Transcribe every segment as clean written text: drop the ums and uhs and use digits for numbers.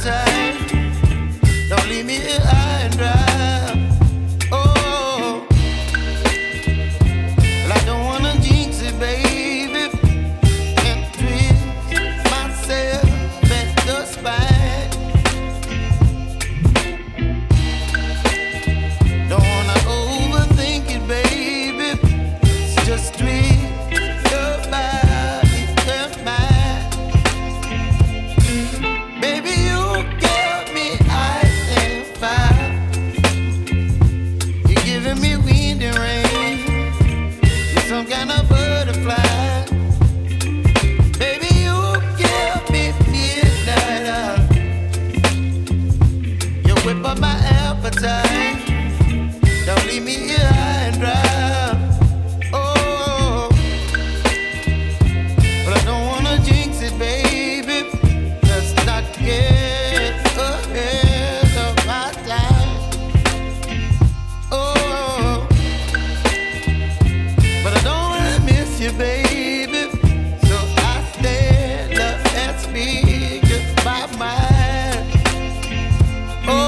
appetite. Don't leave me here high and dry. Oh, well, I don't wanna jinx it, baby, and twist myself at the spine. Don't wanna overthink it, baby. It's just twist your body and mine. Baby, you give me ice and fire. You're giving me wind and rain. You're some kind of butterfly. Baby, you give me midnight. You whip up my appetite. Don't leave me here high and dry. Oh, but I don't wanna jinx it, baby. Let's not get ahead of my time. Oh, but I don't wanna miss you, baby. So I stand up and speak my mind. Oh.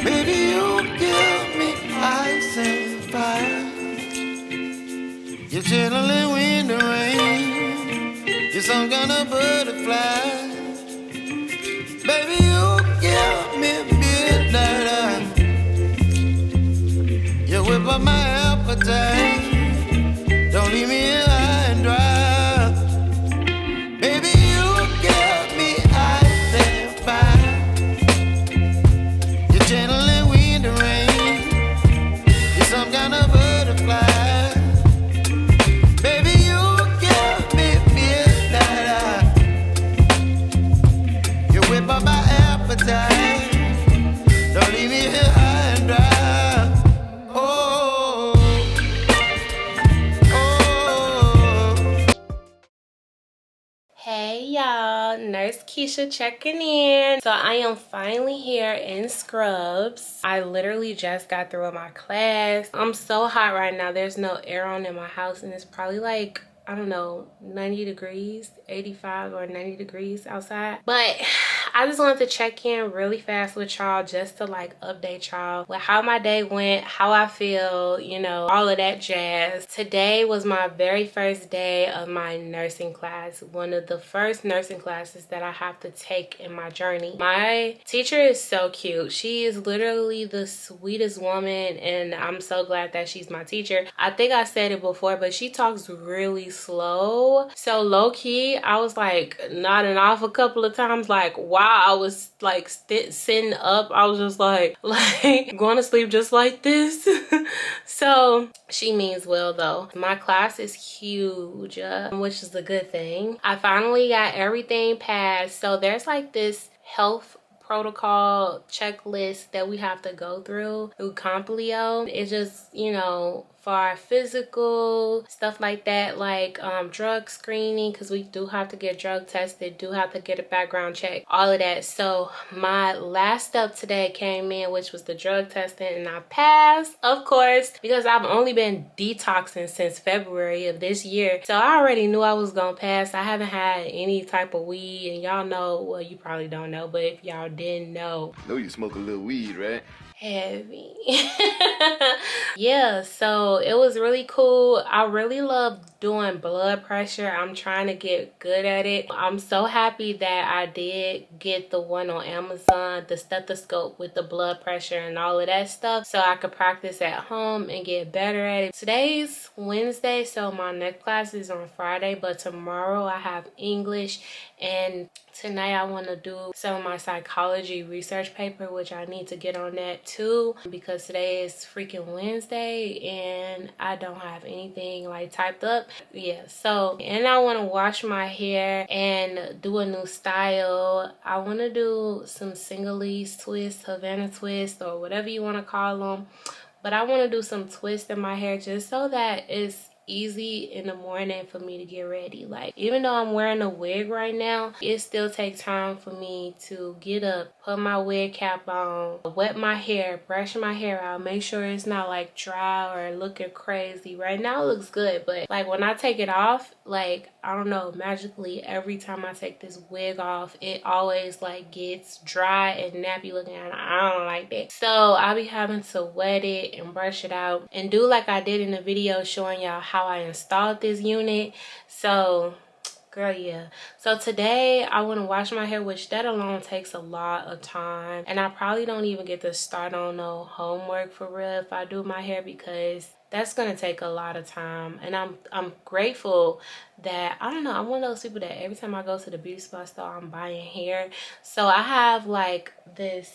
Baby, you give me ice and fire. You're chilling wind and rain. You're some kind of butterfly. Baby, you give me midnight. You whip up my appetite. Don't leave me here high and dry. Baby, you give me ice and fire. You're channeling wind and rain. You're some kind of butterfly. Baby, you give me midnight. You whip up my appetite. Don't leave me here high and dry. Oh, oh. Hey y'all, Nurse Keisha checking in. So I am finally here in scrubs. I literally just got through with my class. I'm so hot right now. There's no air on in my house and it's probably like, I don't know, 90 degrees, 85 or 90 degrees outside. But I just wanted to check in really fast with y'all just to like update y'all with how my day went, how I feel, you know, all of that jazz. Today was my very first day of my nursing class, one of the first nursing classes that I have to take in my journey. My teacher is so cute. She is literally the sweetest woman and I'm so glad that she's my teacher. I think I said it before, but she talks really slow. So low-key, I was like nodding off a couple of times like, wow, I was like sitting up. I was just like going to sleep just like this. So she means well though. My class is huge, which is a good thing. I finally got everything passed. So there's like this health protocol checklist that we have to go through Complio. It's just, you know, for our physical stuff like that, like drug screening, because we do have to get drug tested, do have to get a background check, all of that. So my last step today came in, which was the drug testing, and I passed, of course, because I've only been detoxing since February of this year. So I already knew I was gonna pass. I haven't had any type of weed, and y'all know, well, you probably don't know, but if y'all didn't know, You smoke a little weed, right? heavy. Yeah, so it was really cool. I really love doing blood pressure. I'm trying to get good at it. I'm so happy that I did get the one on Amazon, the stethoscope with the blood pressure and all of that stuff, so I could practice at home and get better at it. Today's Wednesday, so my next class is on Friday, but tomorrow I have English, and tonight I want to do some of my psychology research paper, which I need to get on that too, because today is freaking Wednesday and I don't have anything like typed up. Yeah, so, and I want to wash my hair and do a new style. I want to do some Singalese twists, Havana twists, or whatever you want to call them. but I want to do some twists in my hair just so that it's easy in the morning for me to get ready. Like, even though I'm wearing a wig right now, it still takes time for me to get up, put my wig cap on, wet my hair, brush my hair out, make sure it's not like dry or looking crazy. Right now it looks good, but like when I take it off, like, I don't know, magically every time I take this wig off, it always like gets dry and nappy looking, and I don't like that. So I'll be having to wet it and brush it out and do like I did in the video showing y'all how I installed this unit. So girl, yeah. So today I want to wash my hair, which that alone takes a lot of time, and I probably don't even get to start on no homework for real if I do my hair, because that's gonna take a lot of time. And I'm grateful that, I don't know, I'm one of those people that every time I go to the beauty supply store, I'm buying hair. So I have like this,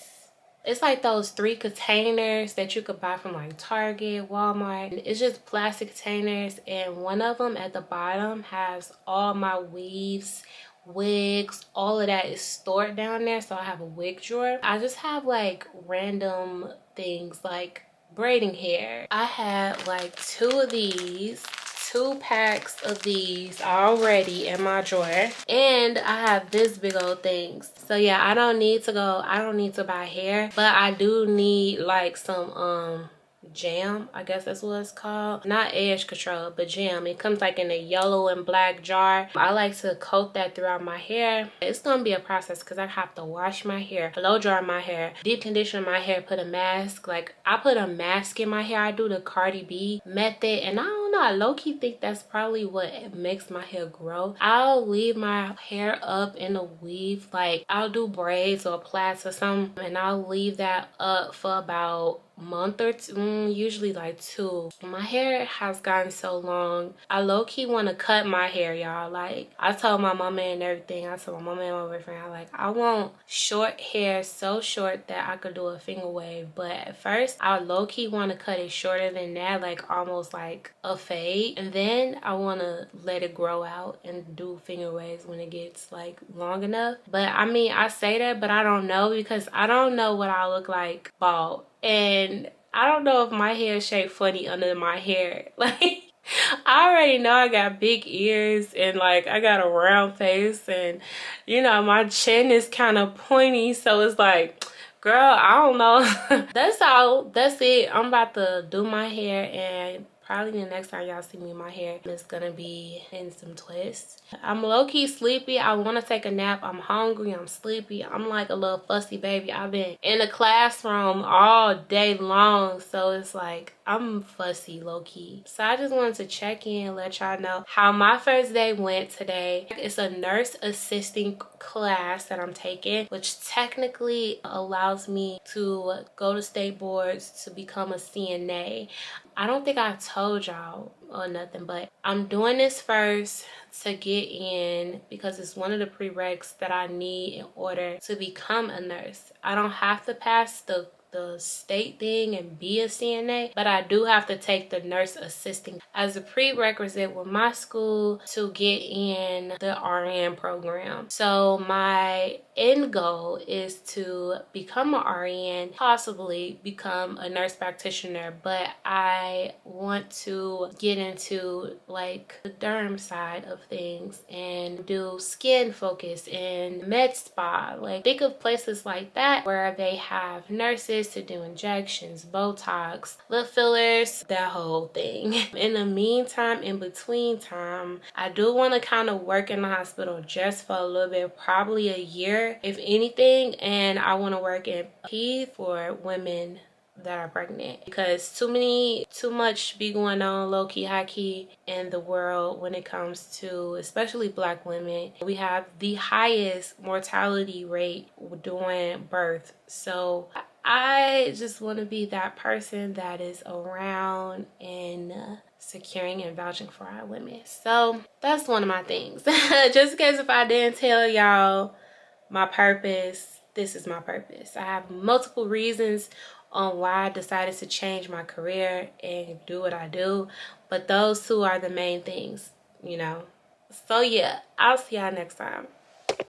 it's like those 3 containers that you could buy from like Target, Walmart. It's just plastic containers, and one of them at the bottom has all my weaves, wigs, all of that is stored down there. So I have a wig drawer. I just have like random things like braiding hair. I had like 2 of these, 2 packs of these already in my drawer, and I have this big old thing. So yeah, I don't need to buy hair, but I do need like some jam, I guess that's what it's called. Not edge control, but jam. It comes like in a yellow and black jar. I like to coat that throughout my hair. It's gonna be a process because I have to wash my hair, blow dry my hair, deep condition my hair, put a mask. Like, I put a mask in my hair. I do the Cardi B method, and I don't know, I low-key think that's probably what makes my hair grow. I'll leave my hair up in a weave, like I'll do braids or plaits or something, and I'll leave that up for about month or two, usually like 2. My hair has gotten so long, I low-key want to cut my hair, y'all. Like, I told my mama and everything, I told my mama and my boyfriend, I want short hair, so short that I could do a finger wave. But at first I low-key want to cut it shorter than that, like almost like a fade, and then I want to let it grow out and do finger waves when it gets like long enough. But I mean, I say that, but I don't know, because I don't know what I look like bald, and I don't know if my hair is shaped funny under my hair. Like, I already know I got big ears, and like I got a round face, and you know, my chin is kind of pointy, so it's like, girl, I don't know. That's it. I'm about to do my hair, and probably the next time y'all see me, my hair is gonna be in some twists. I'm low-key sleepy. I want to take a nap. I'm hungry. I'm sleepy. I'm like a little fussy baby. I've been in the classroom all day long, so it's like I'm fussy low-key. So I just wanted to check in, let y'all know how my first day went today. It's a nurse assisting class that I'm taking, which technically allows me to go to state boards to become a CNA. I don't think I told y'all or nothing, but I'm doing this first to get in because it's one of the prereqs that I need in order to become a nurse. I don't have to pass the state thing and be a CNA, but I do have to take the nurse assisting as a prerequisite with my school to get in the RN program. So my end goal is to become an RN, possibly become a nurse practitioner, but I want to get into like the derm side of things and do skin focus and med spa. Like, think of places like that where they have nurses to do injections, Botox, lip fillers, that whole thing. In the meantime, in between time, I do want to kind of work in the hospital just for a little bit, probably a year if anything, and I want to work in peds for women that are pregnant, because too much be going on low-key, high-key in the world when it comes to especially Black women. We have the highest mortality rate during birth, so I just want to be that person that is around and securing and vouching for our women. So that's one of my things. Just in case if I didn't tell y'all my purpose, this is my purpose. I have multiple reasons on why I decided to change my career and do what I do, but those two are the main things, you know. So yeah, I'll see y'all next time.